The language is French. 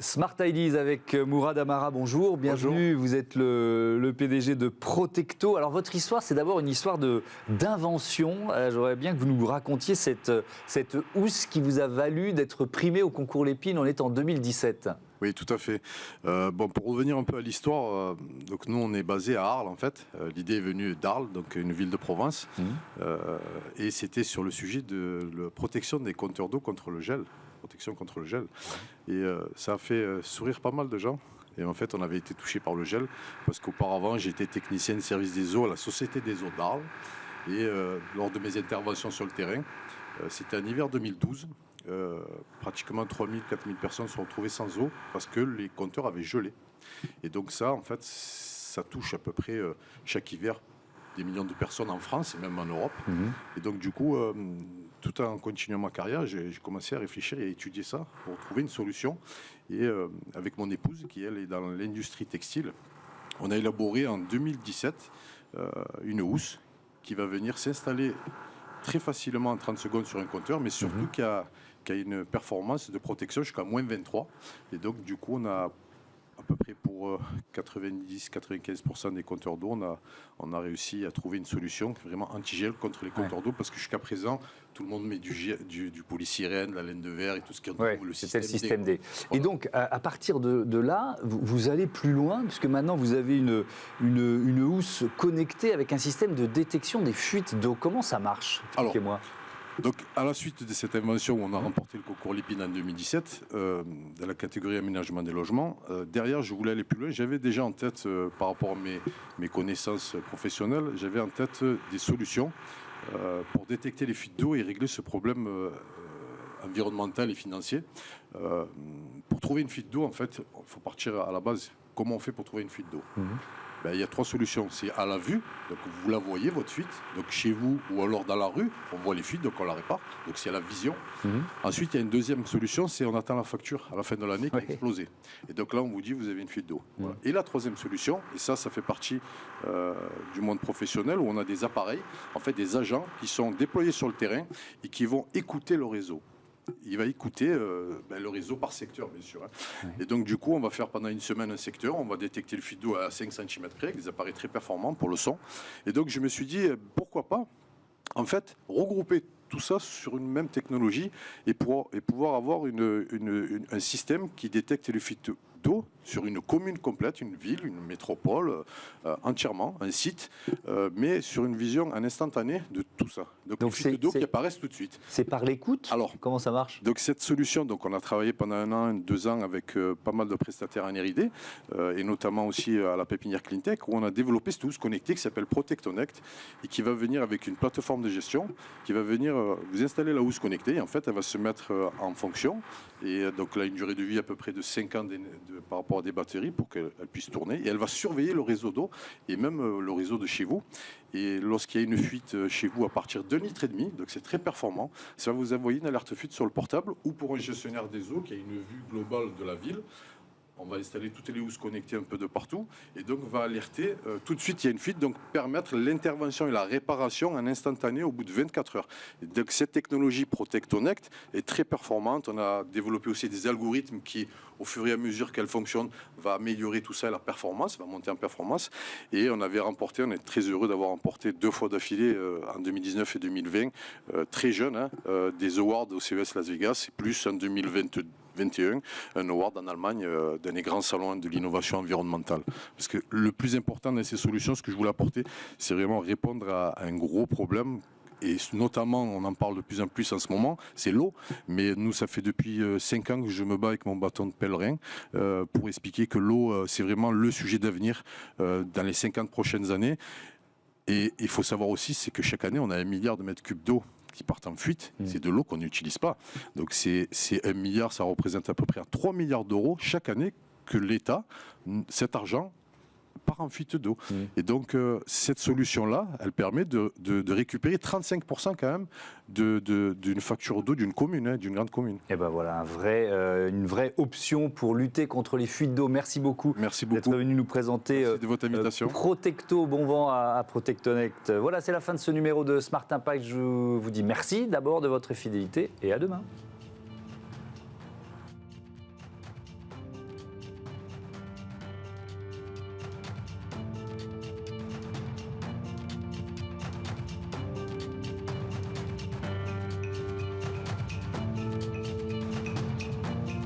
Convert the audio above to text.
Smart Ideas avec Mourad Amara, bonjour, bienvenue. Bonjour. Vous êtes le PDG de Protecto. Alors votre histoire, c'est d'abord une histoire d'invention. J'aimerais bien que vous nous racontiez cette housse qui vous a valu d'être primé au concours Lépine. On est en 2017. Oui, tout à fait. Pour revenir un peu à l'histoire, donc nous on est basé à Arles en fait. L'idée est venue d'Arles, donc une ville de Provence, et c'était sur le sujet de la protection des compteurs d'eau contre le gel. Protection contre le gel. Et ça a fait sourire pas mal de gens. Et en fait, on avait été touché par le gel parce qu'auparavant, j'étais technicien de service des eaux à la Société des eaux d'Arles. Et lors de mes interventions sur le terrain, c'était en hiver 2012. Pratiquement 3000, 4000 personnes se sont retrouvées sans eau parce que les compteurs avaient gelé. Et donc ça, en fait, ça touche à peu près chaque hiver des millions de personnes en France et même en Europe. Et donc du coup, tout en continuant ma carrière, j'ai commencé à réfléchir et à étudier ça pour trouver une solution. Et avec mon épouse, qui elle est dans l'industrie textile, on a élaboré en 2017 une housse qui va venir s'installer très facilement en 30 secondes sur un compteur, mais surtout qui a une performance de protection jusqu'à moins 23. Et donc du coup, on a à peu près pour 90-95% des compteurs d'eau, on a réussi à trouver une solution vraiment anti-gel contre les compteurs d'eau, parce que jusqu'à présent, tout le monde met du polystyrène, la laine de verre et tout ce qui est le système D. Voilà. Et donc, à partir de là, vous allez plus loin, puisque maintenant, vous avez une housse connectée avec un système de détection des fuites d'eau. Comment ça marche? Expliquez-moi. Donc, à la suite de cette invention où on a remporté le concours Lépine en 2017, dans la catégorie aménagement des logements, derrière, je voulais aller plus loin. J'avais déjà en tête, par rapport à mes connaissances professionnelles, j'avais en tête des solutions pour détecter les fuites d'eau et régler ce problème environnemental et financier. Pour trouver une fuite d'eau, en fait, il faut partir à la base. Comment on fait pour trouver une fuite d'eau? Il y a trois solutions. C'est à la vue, donc vous la voyez, votre fuite. Donc chez vous ou alors dans la rue, on voit les fuites, donc on la répare. Donc c'est à la vision. Ensuite, il y a une deuxième solution, c'est on attend la facture à la fin de l'année qui a explosé. Et donc là, on vous dit, vous avez une fuite d'eau. Voilà. Et la troisième solution, et ça fait partie du monde professionnel, où on a des appareils, en fait des agents qui sont déployés sur le terrain et qui vont écouter le réseau. Il va écouter le réseau par secteur, bien sûr. Et donc, du coup, on va faire pendant une semaine un secteur. On va détecter le fuite d'eau à 5 cm près, avec des appareils très performants pour le son. Et donc, je me suis dit, pourquoi pas, en fait, regrouper tout ça sur une même technologie et pouvoir avoir un système qui détecte les fuites d'eau sur une commune complète, une ville, une métropole, entièrement, un site, mais sur une vision en instantané de tout ça. Donc les fuites d'eau qui apparaissent tout de suite. C'est par l'écoute? Alors, comment ça marche? Donc cette solution, on a travaillé pendant 1 an, 2 ans avec pas mal de prestataires en R&D, et notamment aussi à la pépinière Cleantech, où on a développé cette housse connectée qui s'appelle Protectonect, et qui va venir avec une plateforme de gestion, qui va venir vous installer la housse connectée, et en fait elle va se mettre en fonction, et donc là une durée de vie à peu près de 5 ans par rapport à des batteries pour qu'elle puisse tourner, et elle va surveiller le réseau d'eau et même le réseau de chez vous. Et lorsqu'il y a une fuite chez vous à partir d'1,5 litre, donc c'est très performant, ça va vous envoyer une alerte fuite sur le portable, ou pour un gestionnaire des eaux qui a une vue globale de la ville. On va installer toutes les housses connectées un peu de partout, et donc on va alerter tout de suite il y a une fuite, donc permettre l'intervention et la réparation en instantané au bout de 24 heures. Et donc cette technologie Protectonect est très performante. On a développé aussi des algorithmes qui, au fur et à mesure qu'elle fonctionne, va améliorer tout ça, la performance, va monter en performance. Et on est très heureux d'avoir remporté 2 fois d'affilée en 2019 et 2020, très jeune, des awards au CES Las Vegas, et plus en 2022. Un award en Allemagne d'un des grands salons de l'innovation environnementale. Parce que le plus important dans ces solutions, ce que je voulais apporter, c'est vraiment répondre à un gros problème. Et notamment, on en parle de plus en plus en ce moment, c'est l'eau. Mais nous, ça fait depuis 5 ans que je me bats avec mon bâton de pèlerin pour expliquer que l'eau, c'est vraiment le sujet d'avenir dans les 50 prochaines années. Et il faut savoir aussi, c'est que chaque année, on a 1 milliard de mètres cubes d'eau qui partent en fuite, c'est de l'eau qu'on n'utilise pas. Donc c'est 1 milliard, ça représente à peu près 3 milliards d'euros chaque année que l'État, cet argent, part en fuite d'eau. Et donc cette solution-là, elle permet de récupérer 35% quand même d'une facture d'eau d'une commune, d'une grande commune. Et ben voilà, une vraie option pour lutter contre les fuites d'eau. Merci beaucoup, d'être venu nous présenter de votre invitation. Protecto. Bon vent à Protectonect. Voilà, c'est la fin de ce numéro de Smart Impact. Je vous dis merci d'abord de votre fidélité et à demain.